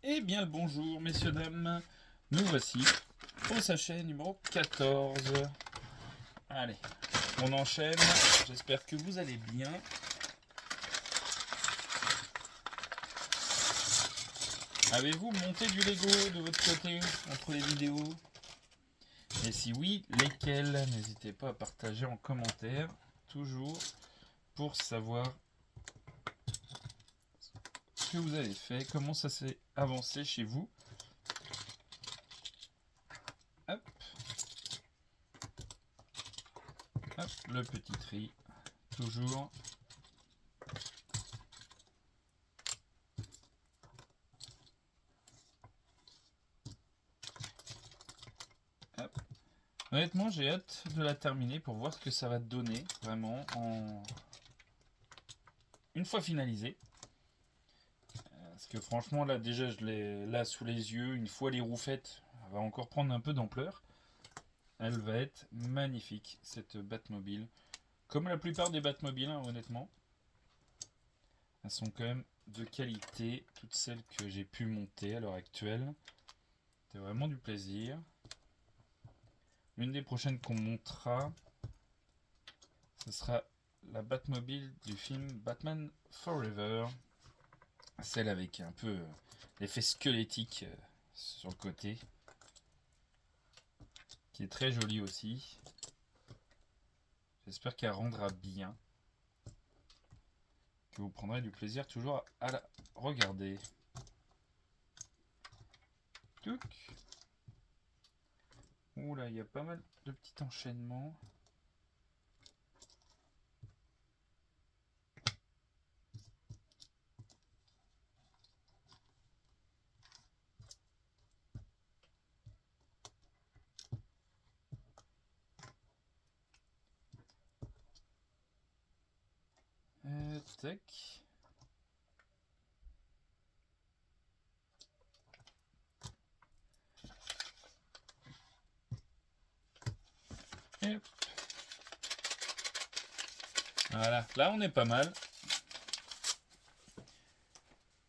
Eh bien le bonjour messieurs dames, nous voici au sachet numéro 14. Allez, on enchaîne, j'espère que vous allez bien. Avez-vous monté du Lego de votre côté entre les vidéos? Et si oui, lesquels? N'hésitez pas à partager en commentaire, toujours pour savoir ce que vous avez fait, comment ça s'est avancé chez vous. Hop, hop, le petit tri, toujours. Hop. Honnêtement, j'ai hâte de la terminer pour voir ce que ça va donner, vraiment, une fois finalisé. Parce que franchement, là, déjà, je l'ai là sous les yeux. Une fois les roues faites, elle va encore prendre un peu d'ampleur. Elle va être magnifique, cette Batmobile. Comme la plupart des Batmobiles, hein, honnêtement. Elles sont quand même de qualité, toutes celles que j'ai pu monter à l'heure actuelle. C'est vraiment du plaisir. L'une des prochaines qu'on montera, ce sera la Batmobile du film Batman Forever. Celle avec un peu l'effet squelettique sur le côté. Qui est très jolie aussi. J'espère qu'elle rendra bien. Que vous prendrez du plaisir toujours à la regarder. Touc. Oula, il y a pas mal de petits enchaînements. Tac. Et hop. Voilà, là on est pas mal.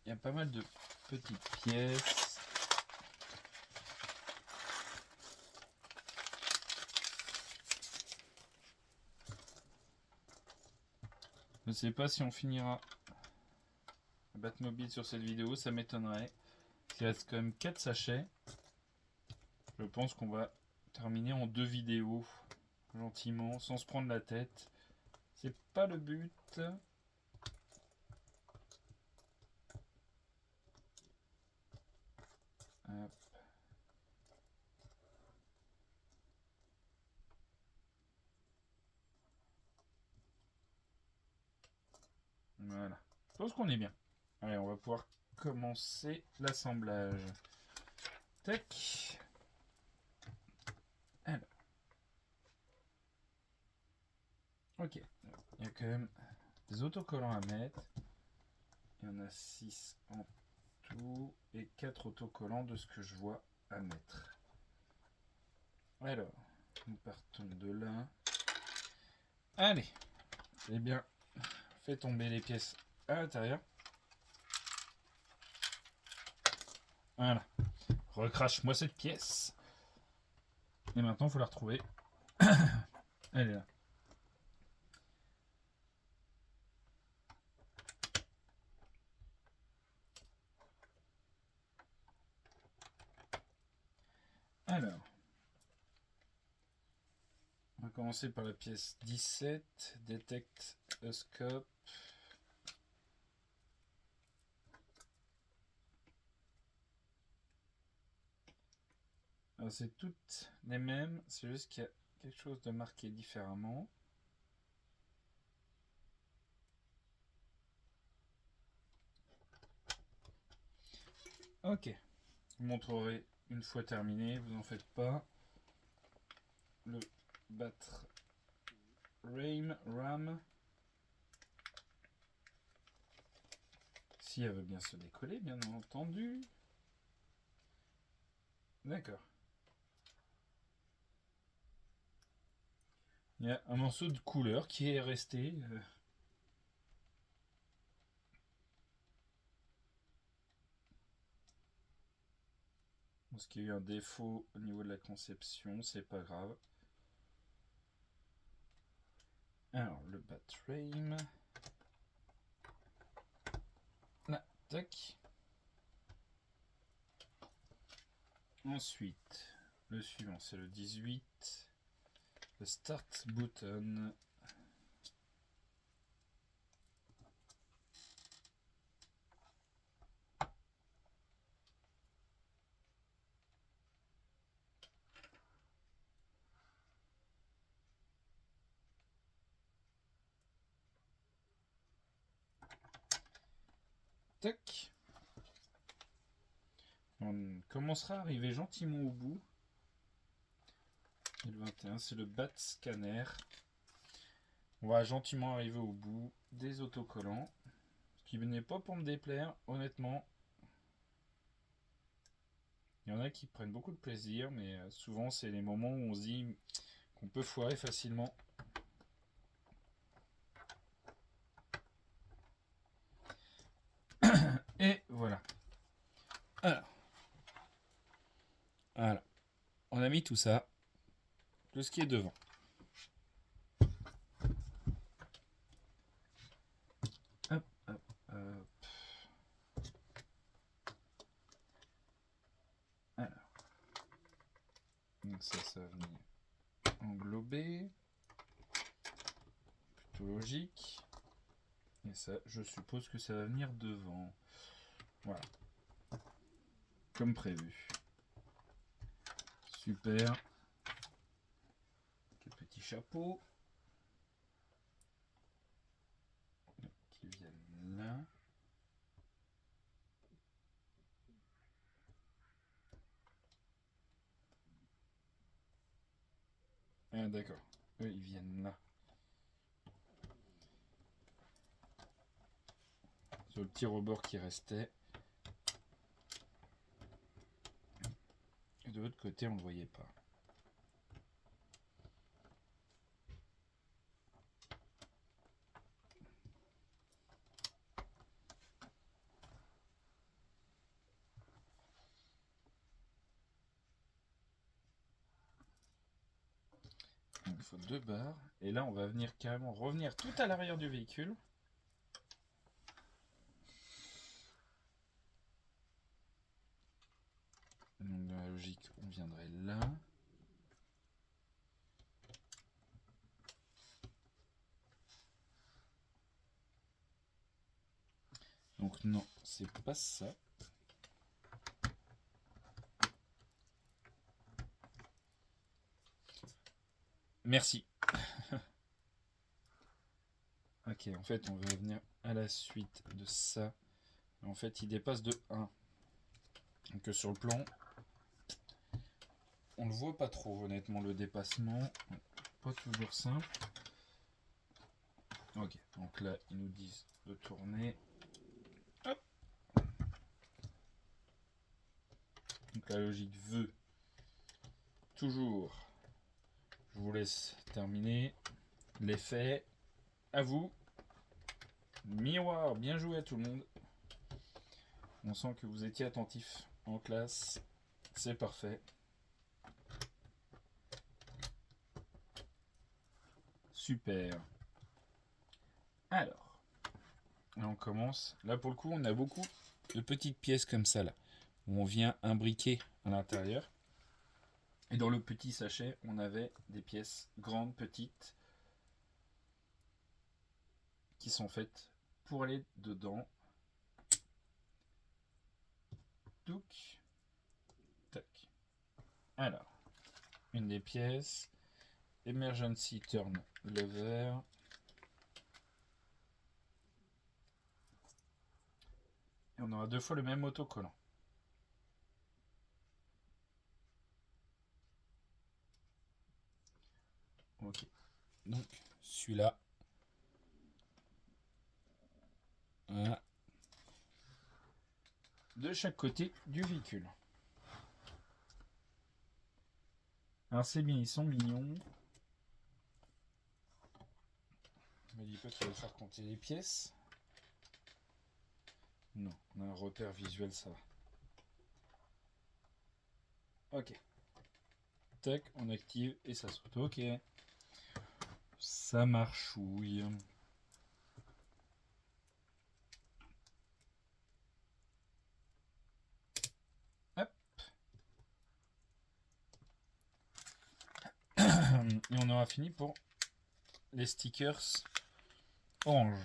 Il y a pas mal de petites pièces. Je ne sais pas si on finira Batmobile sur cette vidéo, ça m'étonnerait. Il reste quand même 4 sachets. Je pense qu'on va terminer en 2 vidéos, gentiment, sans se prendre la tête. C'est pas le but. Hop. Voilà. Je pense qu'on est bien. Allez, on va pouvoir commencer l'assemblage. Tac. Alors. Ok. Il y a quand même des autocollants à mettre. Il y en a 6 en tout et 4 autocollants de ce que je vois à mettre. Alors, nous partons de là. Allez, j'ai bien fait tomber les pièces à l'intérieur. Voilà. Recrache-moi cette pièce. Et maintenant, il faut la retrouver. Elle est là. Alors, on va commencer par la pièce 17. Detect a scope. Alors, c'est toutes les mêmes. C'est juste qu'il y a quelque chose de marqué différemment. Ok. Je vous montrerai une fois terminé. Vous en faites pas. Le battre RAM. Si elle veut bien se décoller, bien entendu. D'accord. Il y a un morceau de couleur qui est resté. Parce qu'il y a eu un défaut au niveau de la conception, c'est pas grave. Alors, le batrame. Là, tac. Ensuite, le suivant, c'est le 18. Le start button. Tac. On commencera à arriver gentiment au bout. Et le 21, c'est le bat scanner. On va gentiment arriver au bout des autocollants. Ce qui n'est pas pour me déplaire, honnêtement. Il y en a qui prennent beaucoup de plaisir, mais souvent c'est les moments où on se dit qu'on peut foirer facilement. Et voilà. Voilà. On a mis tout ça. Tout ce qui est devant. Hop, hop, hop. Alors. Donc ça va venir englober. Plutôt logique. Et ça, je suppose que ça va venir devant. Voilà. Comme prévu. Super. Quel petit chapeau. Qui viennent là. Ah d'accord. Eux, ils viennent là. Sur le petit rebord qui restait. Et de l'autre côté, on ne le voyait pas. Donc, il faut 2 barres. Et là, on va venir carrément revenir tout à l'arrière du véhicule. Donc, dans la logique, on viendrait là. Donc, non, c'est pas ça. Merci. Ok, en fait, on va venir à la suite de ça. En fait, il dépasse de 1. Donc, sur le plan, on le voit pas trop, honnêtement, le dépassement. Pas toujours simple. Ok, donc là, ils nous disent de tourner. Hop. Donc la logique veut toujours. Je vous laisse terminer. L'effet, à vous. Miroir, bien joué à tout le monde. On sent que vous étiez attentif en classe. C'est parfait. Super. Alors, là on commence. Là pour le coup, on a beaucoup de petites pièces comme ça là, où on vient imbriquer à l'intérieur. Et dans le petit sachet, on avait des pièces grandes, petites, qui sont faites pour aller dedans. Touc. Tac. Alors, une des pièces. Emergency Turn Lever. Et on aura 2 fois le même autocollant. Ok. Donc, celui-là. Voilà. De chaque côté du véhicule. Alors c'est bien, ils sont mignons. Je me dis pas qu'il va faire compter les pièces. Non, on a un repère visuel, ça va. Ok. Tac, on active et ça saute. Ok. Ça marchouille. Hop. Et on aura fini pour les stickers orange.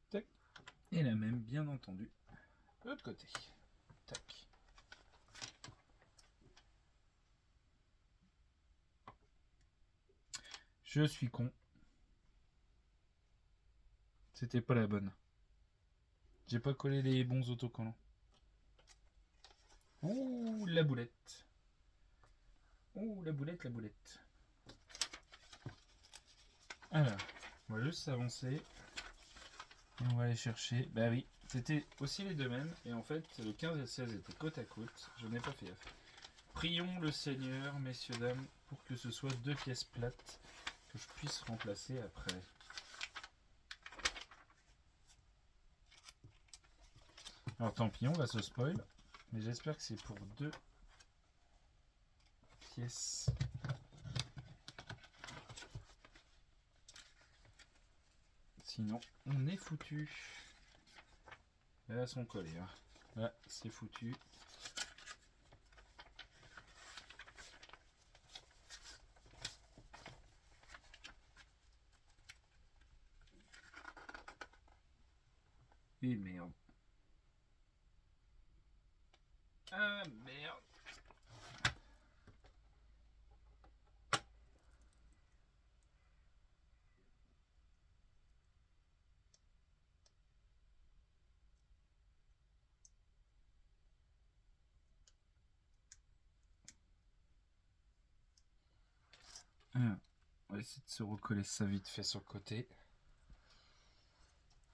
Tac. Et la même, bien entendu, de l'autre côté. Tac. Je suis con. C'était pas la bonne. J'ai pas collé les bons autocollants. Ouh, la boulette. Ouh, la boulette, la boulette. Alors, on va juste s'avancer. Et on va aller chercher. Bah oui, c'était aussi les deux mêmes. Et en fait, le 15 et le 16 étaient côte à côte. Je n'ai pas fait gaffe. Prions le Seigneur, messieurs, dames, pour que ce soit deux pièces plates que je puisse remplacer après. Alors tant pis, on va se spoil. Mais j'espère que c'est pour deux pièces. Sinon, on est foutu. Là, elles sont collées. Hein. Là, c'est foutu. Et merde. Ah merde. Ah, on va essayer de se recoller ça vite fait sur le côté.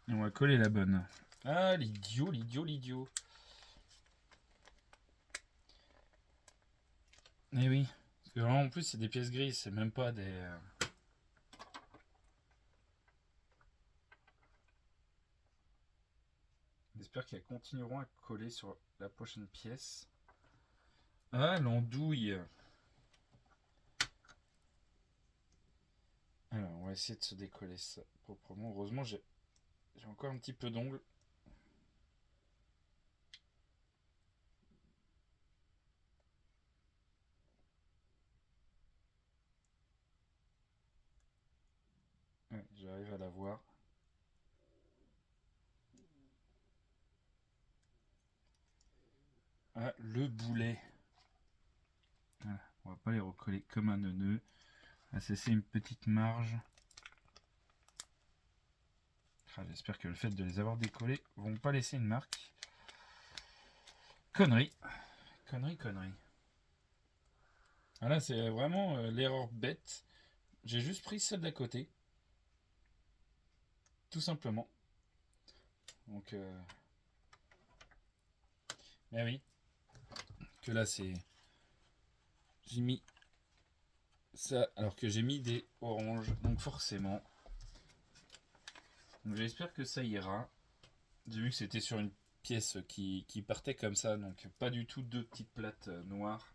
Et on va coller la bonne. Ah, l'idiot, l'idiot, l'idiot. Eh oui. Parce que vraiment, en plus, c'est des pièces grises, c'est même pas des... J'espère qu'elles continueront à coller sur la prochaine pièce. Ah, l'andouille. Alors, on va essayer de se décoller ça proprement. Heureusement, j'ai encore un petit peu d'ongles. Ouais, j'arrive à la voir. Ah, le boulet. Voilà, on va pas les recoller comme un neuneu. On va se laisser une petite marge. Ah, j'espère que le fait de les avoir décollés vont pas laisser une marque. Connerie. Connerie, connerie. Ah là, c'est vraiment l'erreur bête. J'ai juste pris celle d'à côté. Tout simplement. Donc, mais oui. Que là, c'est... J'ai mis ça alors que j'ai mis des oranges. Donc forcément. Donc j'espère que ça ira. J'ai vu que c'était sur une pièce qui partait comme ça. Donc pas du tout deux petites plates noires.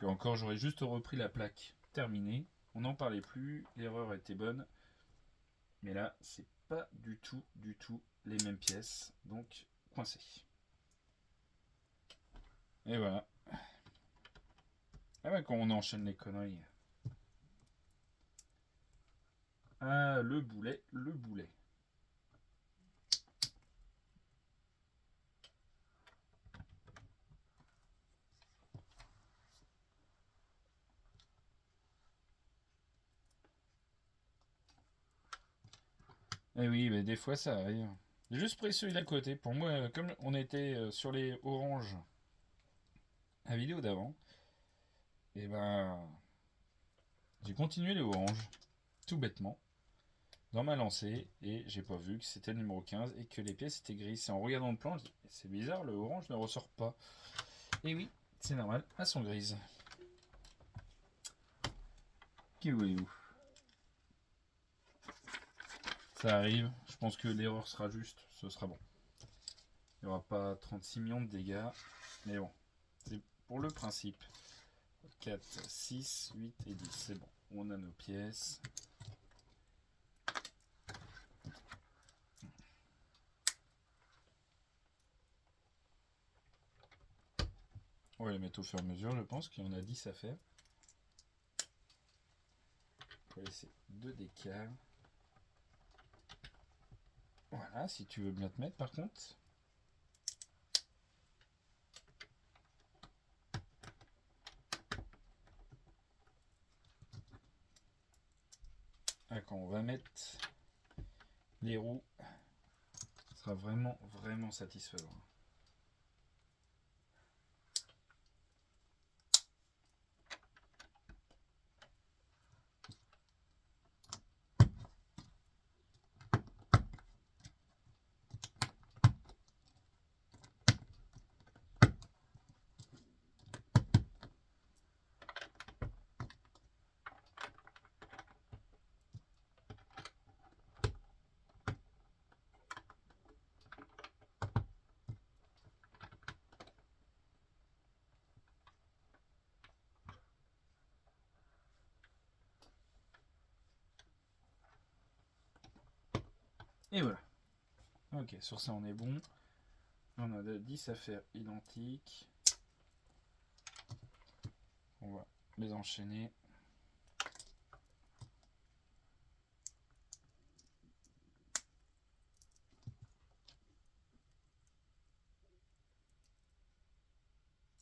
Et encore, j'aurais juste repris la plaque terminée. On n'en parlait plus. L'erreur était bonne. Mais là, c'est pas du tout les mêmes pièces. Donc coincé. Et voilà. Ah ouais, quand on enchaîne les conneries. Ah, le boulet, le boulet. Eh oui, mais des fois ça arrive. J'ai juste pris celui d'à côté. Pour moi, comme on était sur les oranges à la vidéo d'avant, et ben j'ai continué les oranges, tout bêtement, dans ma lancée, et j'ai pas vu que c'était le numéro 15 et que les pièces étaient grises. Et en regardant le plan, je dis, c'est bizarre, le orange ne ressort pas. Et oui, c'est normal, elles sont grises. Que voulez-vous? Ça arrive. Je pense que l'erreur sera juste. Ce sera bon. Il n'y aura pas 36 millions de dégâts. Mais bon. C'est pour le principe. 4, 6, 8 et 10. C'est bon. On a nos pièces. On va les mettre au fur et à mesure, je pense qu'il y en a 10 à faire. On va laisser 2 d'écart. Voilà, si tu veux bien te mettre par contre. Ah, quand on va mettre les roues, ce sera vraiment, vraiment satisfaisant. Et voilà. Ok, sur ça on est bon. On a 10 à faire identiques. On va les enchaîner.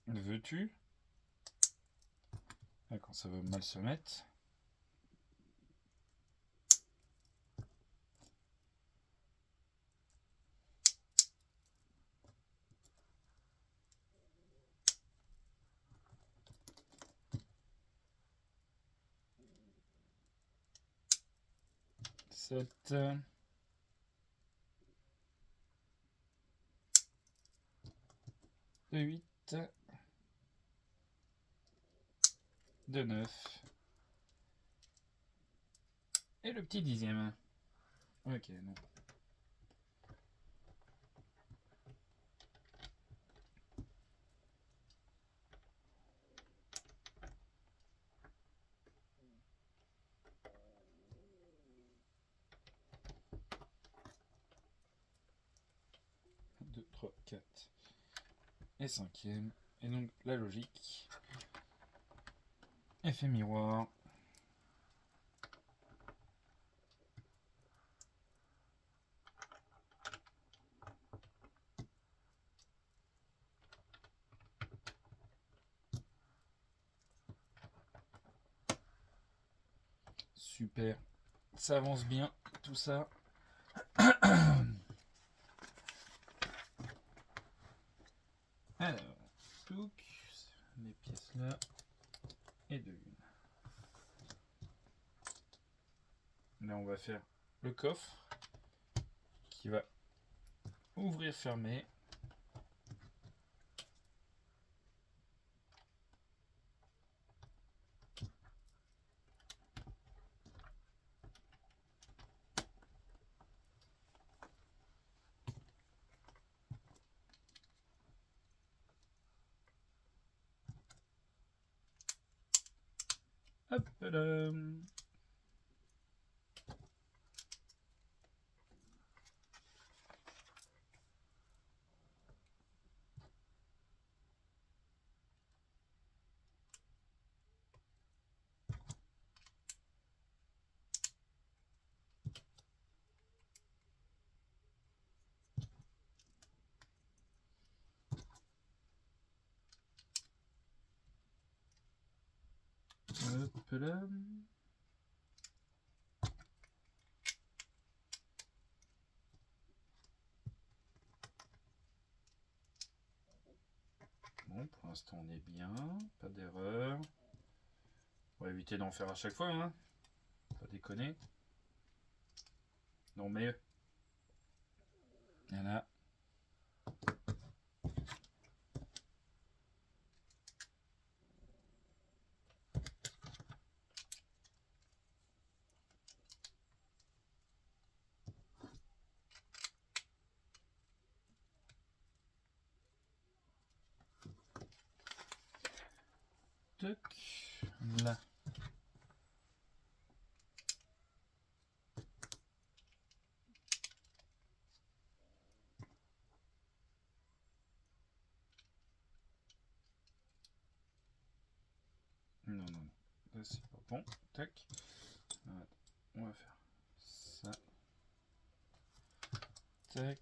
Veux-tu? Ah, quand ça veut mal se mettre. Sept. De 8. De 9. Et le petit dixième. Ok, non. Deux, trois, quatre. Et cinquième. Et donc la logique. Effet miroir. Super. Ça avance bien, tout ça. Alors, touc, les pièces là. Et de une. Là, on va faire le coffre qui va ouvrir, fermer. Hop là. Hop là. Bon, pour l'instant, on est bien. Pas d'erreur. On va éviter d'en faire à chaque fois, hein. Pas déconner. Non, mais. Voilà. Toc. Là. Non, non, non. Là, c'est pas bon. Tac. Voilà. On va faire ça. Tac.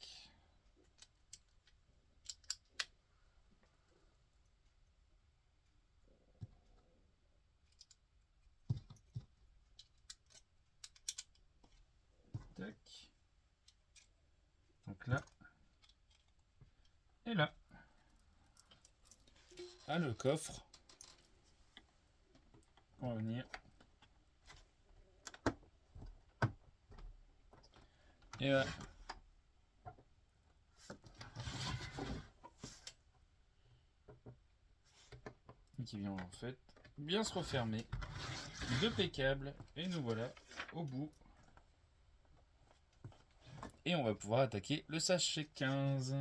Tac. Donc là. Et là. Ah, le coffre. On va venir. Et là. Et qui vient en fait bien se refermer. Impeccable. Et nous voilà au bout. Et on va pouvoir attaquer le sachet 15.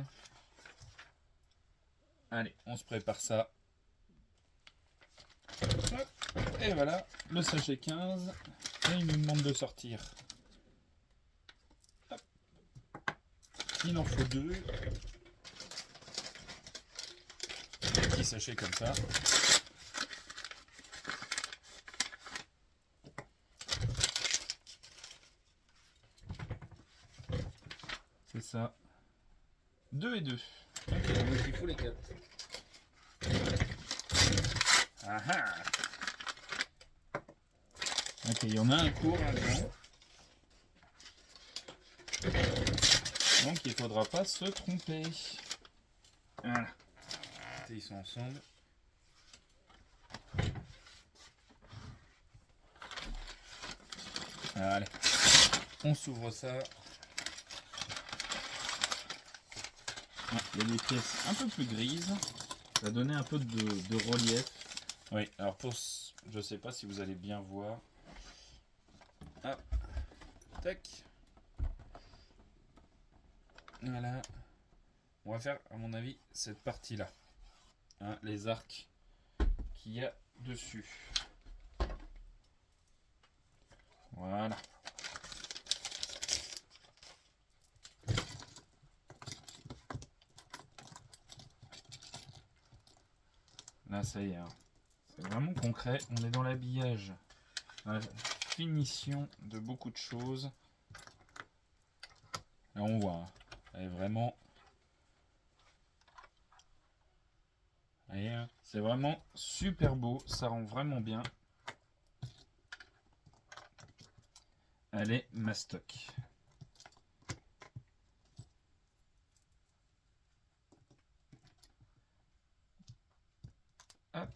Allez, on se prépare ça. Et voilà, le sachet 15. Et il nous demande de sortir. Hop. Il en faut 2. Petit sachet comme ça. C'est ça. 2 et 2. Ok, donc il faut les 4. Ah ah. Ok, il y en a un court là-dedans. Donc il ne faudra pas se tromper. Voilà. Ils sont ensemble. Allez. On s'ouvre ça. Il y a des pièces un peu plus grises. Ça va donner un peu de relief. Oui, alors je sais pas si vous allez bien voir. Ah, tac. Voilà. On va faire, à mon avis, cette partie-là. Hein, les arcs qu'il y a dessus. Voilà. Là, ça y est. Hein. C'est vraiment concret. On est dans l'habillage. La finition de beaucoup de choses. Là, on voit. Hein. Elle est vraiment... Hein, c'est vraiment super beau. Ça rend vraiment bien. Allez, mastoc. Hop.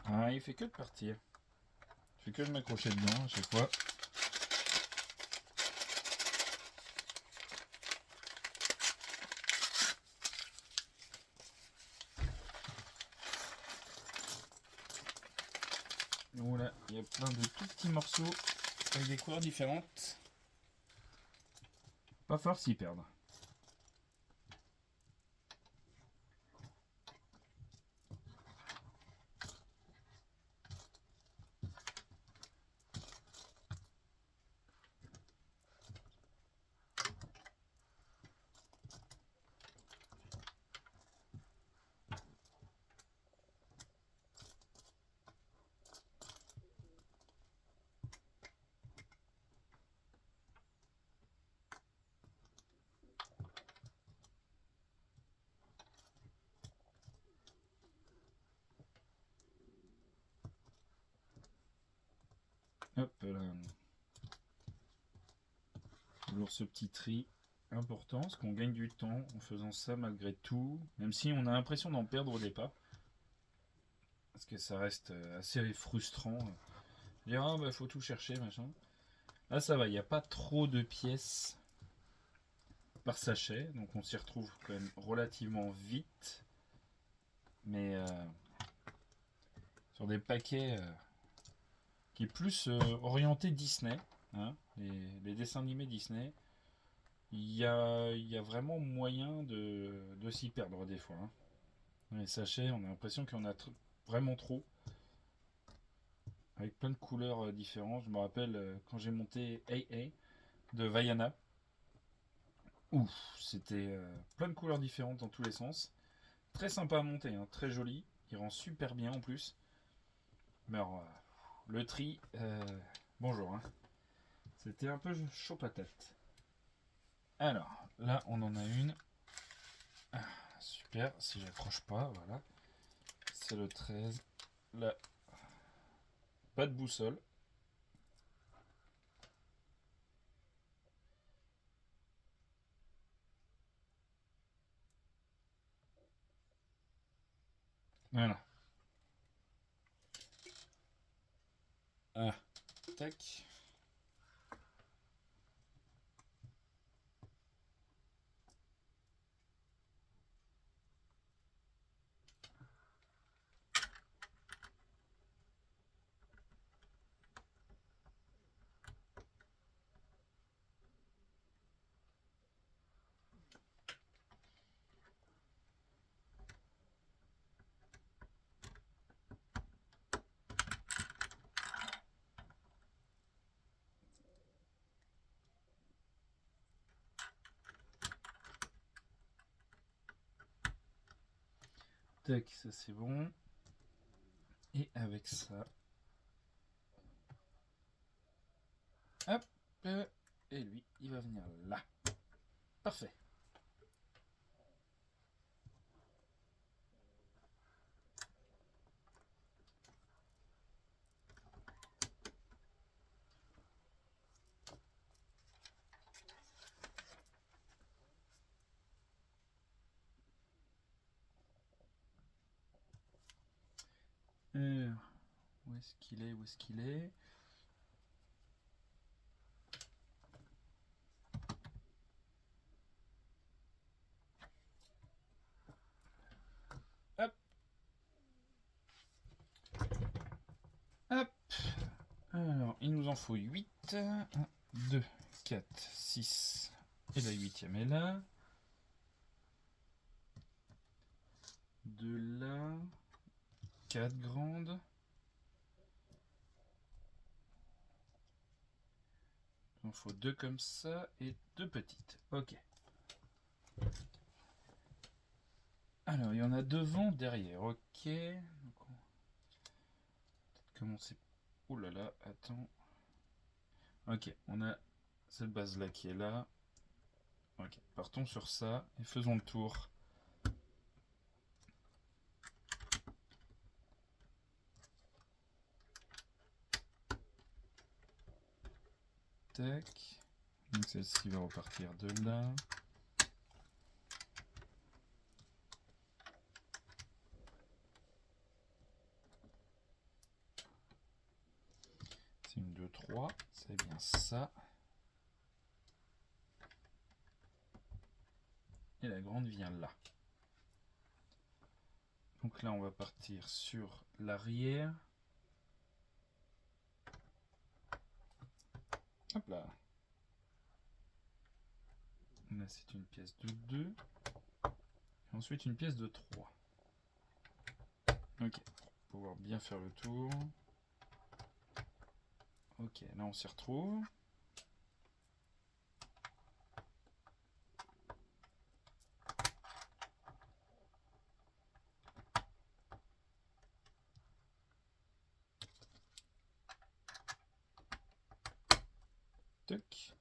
Ah, il fait que de partir. Je fais que de m'accrocher dedans à chaque fois. Voilà, il y a plein de tout petits morceaux avec des couleurs différentes. Pas fort s'y perdre. Hop là. Toujours ce petit tri important, parce qu'on gagne du temps en faisant ça malgré tout, même si on a l'impression d'en perdre au départ. Parce que ça reste assez frustrant. Dire ah bah faut tout chercher, machin. Là ça va, il n'y a pas trop de pièces par sachet, donc on s'y retrouve quand même relativement vite. Mais sur des paquets qui est plus orienté Disney, hein, les dessins animés Disney. Il y a vraiment moyen de s'y perdre des fois, hein. Les sachets, on a l'impression qu'il y en a vraiment trop, avec plein de couleurs différentes. Je me rappelle quand j'ai monté AA de Vaiana. Ouf, c'était plein de couleurs différentes dans tous les sens. Très sympa à monter, hein, très joli. Il rend super bien en plus. Mais alors, le tri, bonjour, hein. C'était un peu chaud patate. Alors, là, on en a une. Ah, super, si j'accroche pas, voilà. C'est le 13. Là, pas de boussole. Voilà. Ah, tac. Tac, ça c'est bon. Et avec ça, hop, et lui, il va venir là. Parfait. Où est-ce qu'il est? Où est-ce qu'il est? Hop, hop. Alors, il nous en faut 8. 1, 2, 4, 6. Et la huitième est là. De là. 4 grandes. Il en faut 2 comme ça et 2 petites. Ok. Alors, il y en a devant, derrière. Ok. Donc, on va peut-être commencer. Ouh là là, attends. Ok, on a cette base là qui est là. Ok, partons sur ça et faisons le tour. Tac. Donc celle-ci va repartir de là. C'est une 2, 3. C'est bien ça. Et la grande vient là. Donc là, on va partir sur l'arrière. Hop là. Là, c'est une pièce de 2. Et ensuite, une pièce de 3. Ok, pour pouvoir bien faire le tour. Ok, là, on s'y retrouve. Tac.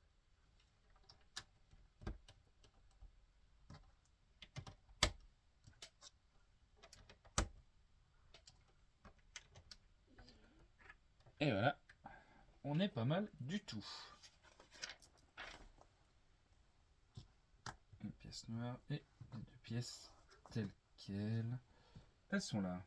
Et voilà, on est pas mal du tout. Une pièce noire et les 2 pièces telles quelles. Elles sont là.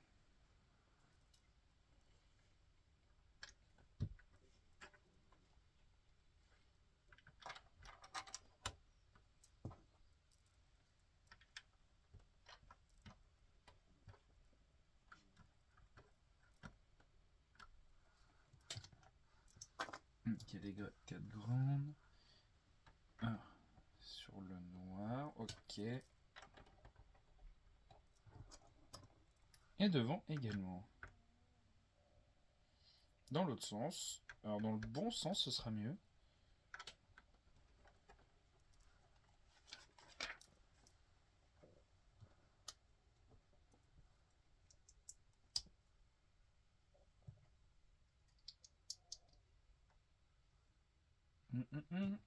Ok, les 4 grandes. 1 sur le noir. Ok. Et devant également. Dans l'autre sens. Alors dans le bon sens, ce sera mieux.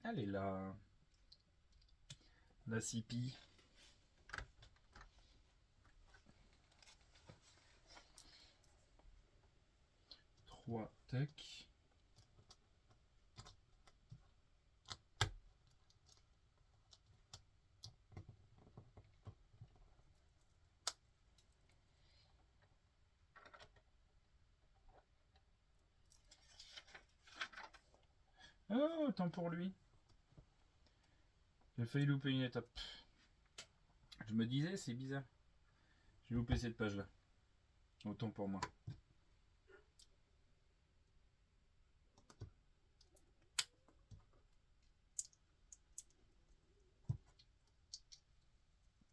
Elle est là. La CP. 3, tac. Oh, tant pour lui. J'ai failli louper une étape. Je me disais, c'est bizarre. J'ai loupé cette page-là. Autant pour moi.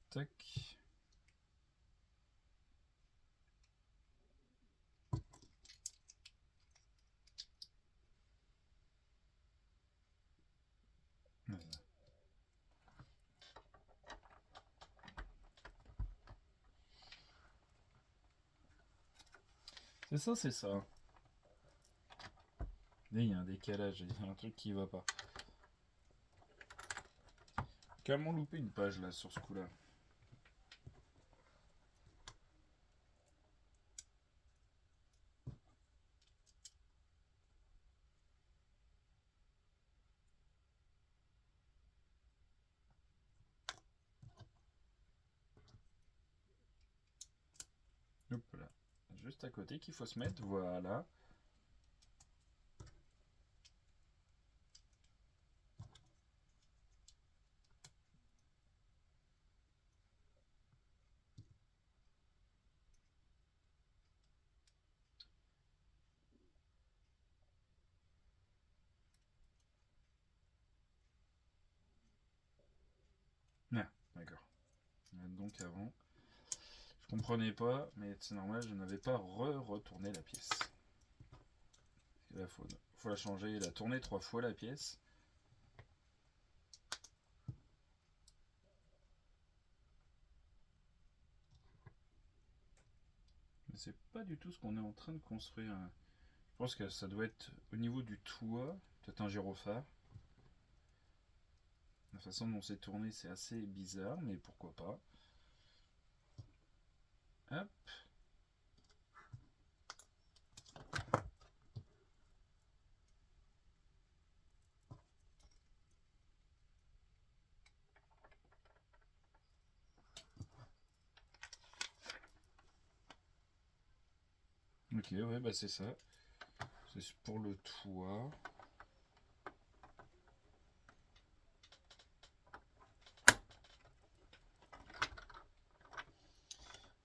Tac. C'est ça, c'est ça. Là, il y a un décalage, il y a un truc qui va pas. Carrément loupé une page là sur ce coup-là. Hop là. Juste à côté qu'il faut se mettre, voilà. Ah, d'accord. Donc avant, je comprenais pas, mais c'est normal, je n'avais pas retourné la pièce. Et là, faut la changer, la tourner 3 fois la pièce. Mais c'est pas du tout ce qu'on est en train de construire. Je pense que ça doit être au niveau du toit, peut-être un gyrophare. La façon dont c'est tourné, c'est assez bizarre, mais pourquoi pas. Hop. Ok, ouais, bah c'est ça. C'est pour le toit.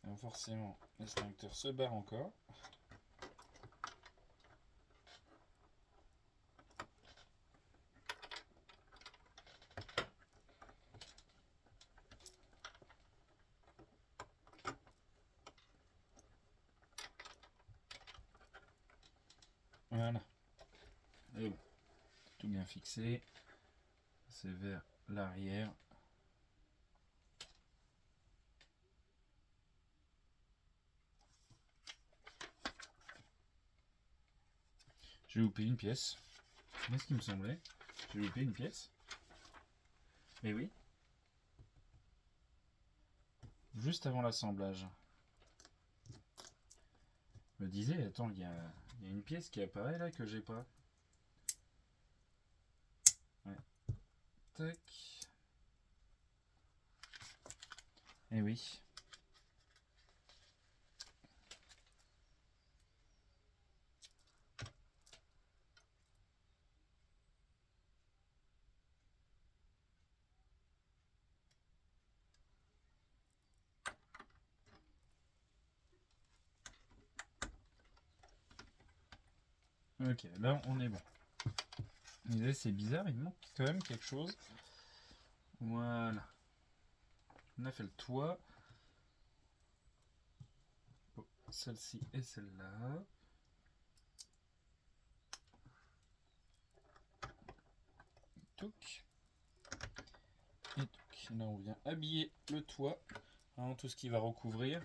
Alors forcément, l'extincteur se barre encore. Voilà. Et bon, tout bien fixé. C'est vers l'arrière. J'ai loupé une pièce. C'est ce qui me semblait. J'ai loupé une pièce. Mais oui. Juste avant l'assemblage. Je me disais, attends, il y a une pièce qui apparaît là que j'ai pas. Ouais. Tac. Et oui. Ok, là on est bon. Et là, c'est bizarre, il manque quand même quelque chose. Voilà. On a fait le toit. Bon, celle-ci et celle-là. Touc. Et touc. Là, on vient habiller le toit. Hein, tout ce qui va recouvrir.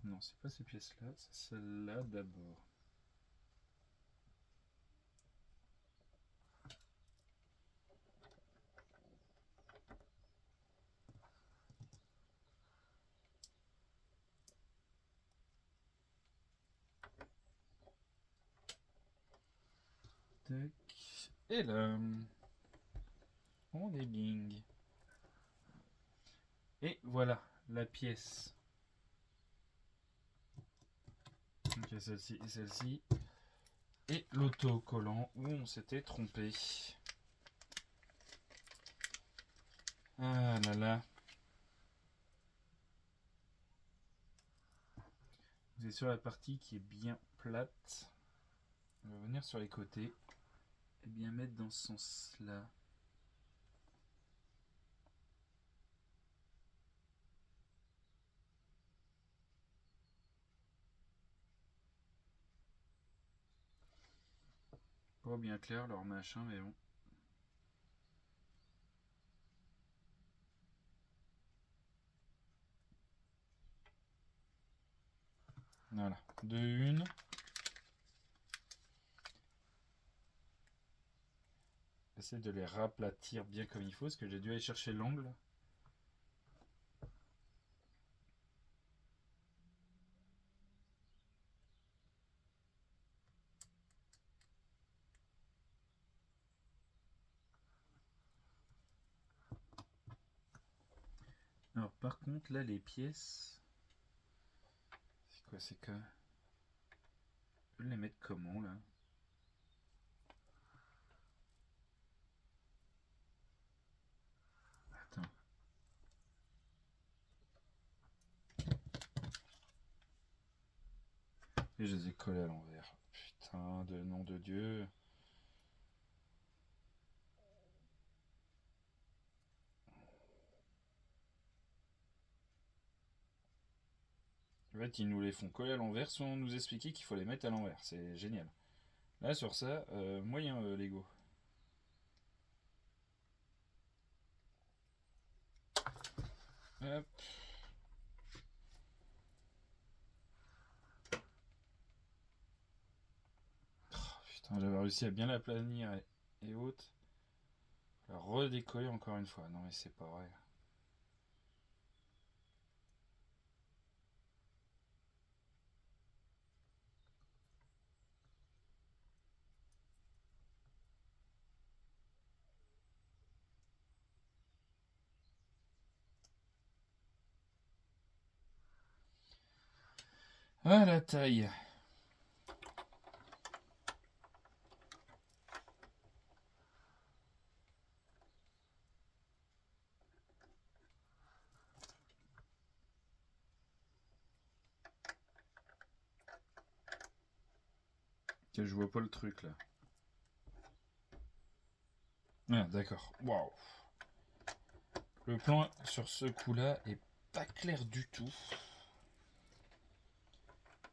Non, c'est pas ces pièces-là, c'est celle-là d'abord. Tac. Et là, on débing. Et voilà la pièce. Donc il y a celle-ci et celle-ci. Et l'autocollant où on s'était trompé. Ah là là. Vous êtes sur la partie qui est bien plate. On va venir sur les côtés. Et bien mettre dans ce sens-là. Pas bien clair leur machin, mais bon. Voilà, de une. J'essaie de les raplatir bien comme il faut, parce que j'ai dû aller chercher l'angle. Alors par contre, là, les pièces... C'est quoi, c'est que... Je vais les mettre comment, là? Attends. Et je les ai collés à l'envers. Putain de nom de Dieu. En fait, ils nous les font coller à l'envers sans nous expliquer qu'il faut les mettre à l'envers. C'est génial. Là, sur ça, moyen Lego. Hop. Oh, putain, j'avais réussi à bien la planir et autres. La redécoller encore une fois. Non mais c'est pas vrai. Ah la taille. Que je vois pas le truc là. Ah d'accord. Waouh. Le plan sur ce coup là est pas clair du tout.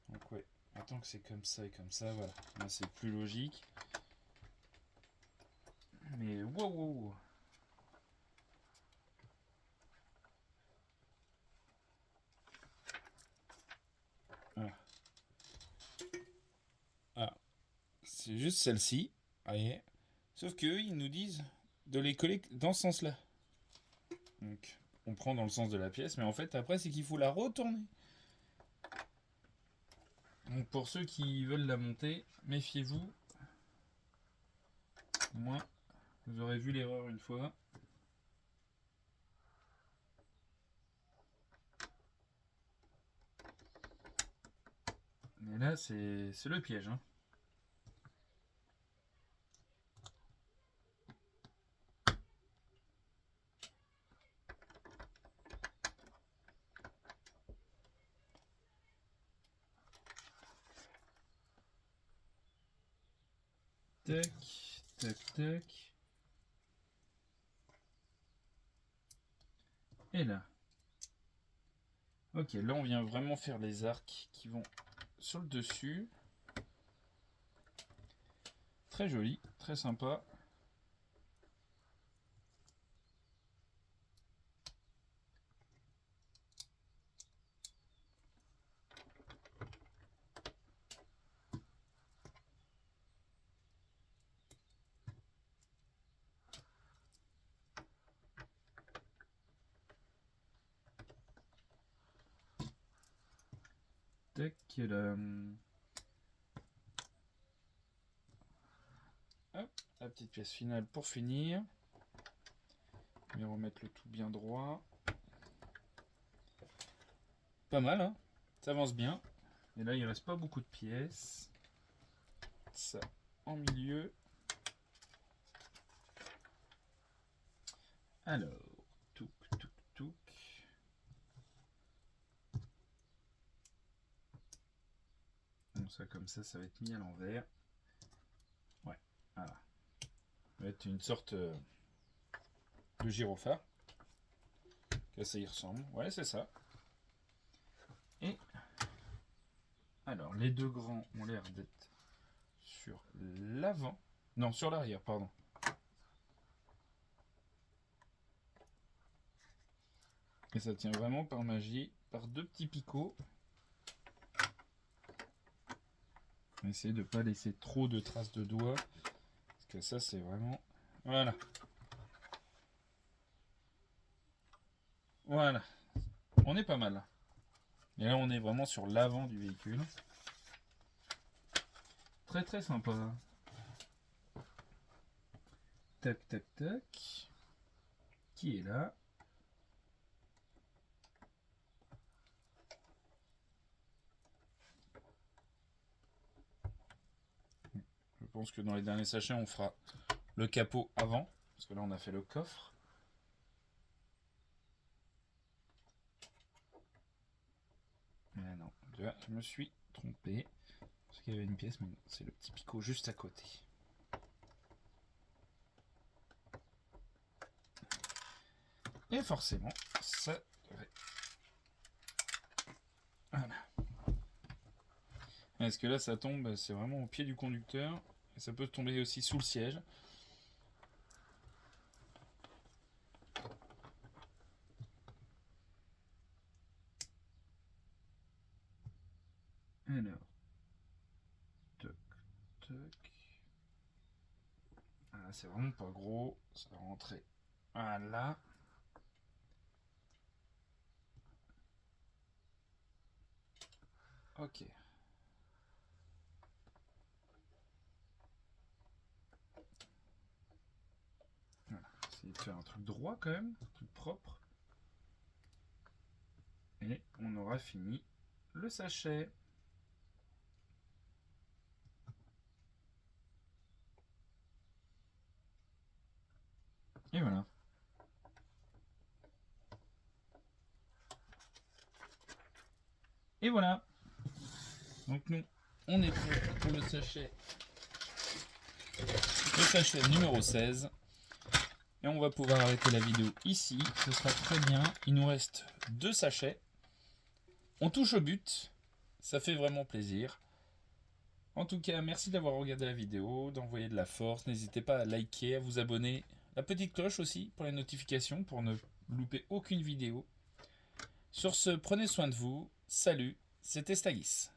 Donc ouais. Attends que c'est comme ça et comme ça, voilà. Là c'est plus logique. Mais wow. Ah. Ah. C'est juste celle-ci. Voyez. Sauf qu'eux, ils nous disent de les coller dans ce sens-là. Donc, on prend dans le sens de la pièce, mais en fait, après, c'est qu'il faut la retourner. Donc, pour ceux qui veulent la monter, méfiez-vous. Au moins, vous aurez vu l'erreur une fois. Mais là, c'est le piège. Hein. Tac, tac, tac. Et là. Ok, là on vient vraiment faire les arcs qui vont sur le dessus. Très joli, très sympa. Tac, là. Hop, la petite pièce finale pour finir. Je vais remettre le tout bien droit. Pas mal, hein? Ça avance bien. Et là, il reste pas beaucoup de pièces. Ça en milieu. Alors, touc, touc, touc. Bon, ça comme ça va être mis à l'envers. Ouais, voilà. Ça va être une sorte de gyrophare. Que ça y ressemble. Ouais, c'est ça. Et alors, les deux grands ont l'air d'être sur l'avant. Non, sur l'arrière, pardon. Et ça tient vraiment par magie, par deux petits picots. On va essayer de ne pas laisser trop de traces de doigts. Parce que ça, c'est vraiment... Voilà. Voilà. On est pas mal. Et là, on est vraiment sur l'avant du véhicule. Très très sympa. Tac, tac, tac. Qui est là? Je pense que dans les derniers sachets, on fera le capot avant. Parce que là, on a fait le coffre. Mais non, je me suis trompé. Parce qu'il y avait une pièce, mais c'est le petit picot juste à côté. Et forcément, ça devrait... Voilà. Parce que là, ça tombe, c'est vraiment au pied du conducteur. Et ça peut tomber aussi sous le siège. Alors, toc, toc. Ah, c'est vraiment pas gros. Ça va rentrer. Voilà. Ok. Voilà. Essayer de faire un truc droit quand même, un truc propre. Et on aura fini le sachet. Et voilà. Et voilà. Donc nous, on est prêt pour le sachet. Le sachet numéro 16. Et on va pouvoir arrêter la vidéo ici. Ce sera très bien. Il nous reste 2 sachets. On touche au but. Ça fait vraiment plaisir. En tout cas, merci d'avoir regardé la vidéo, d'envoyer de la force. N'hésitez pas à liker, à vous abonner. La petite cloche aussi pour les notifications, pour ne louper aucune vidéo. Sur ce, prenez soin de vous. Salut, c'était Stagis.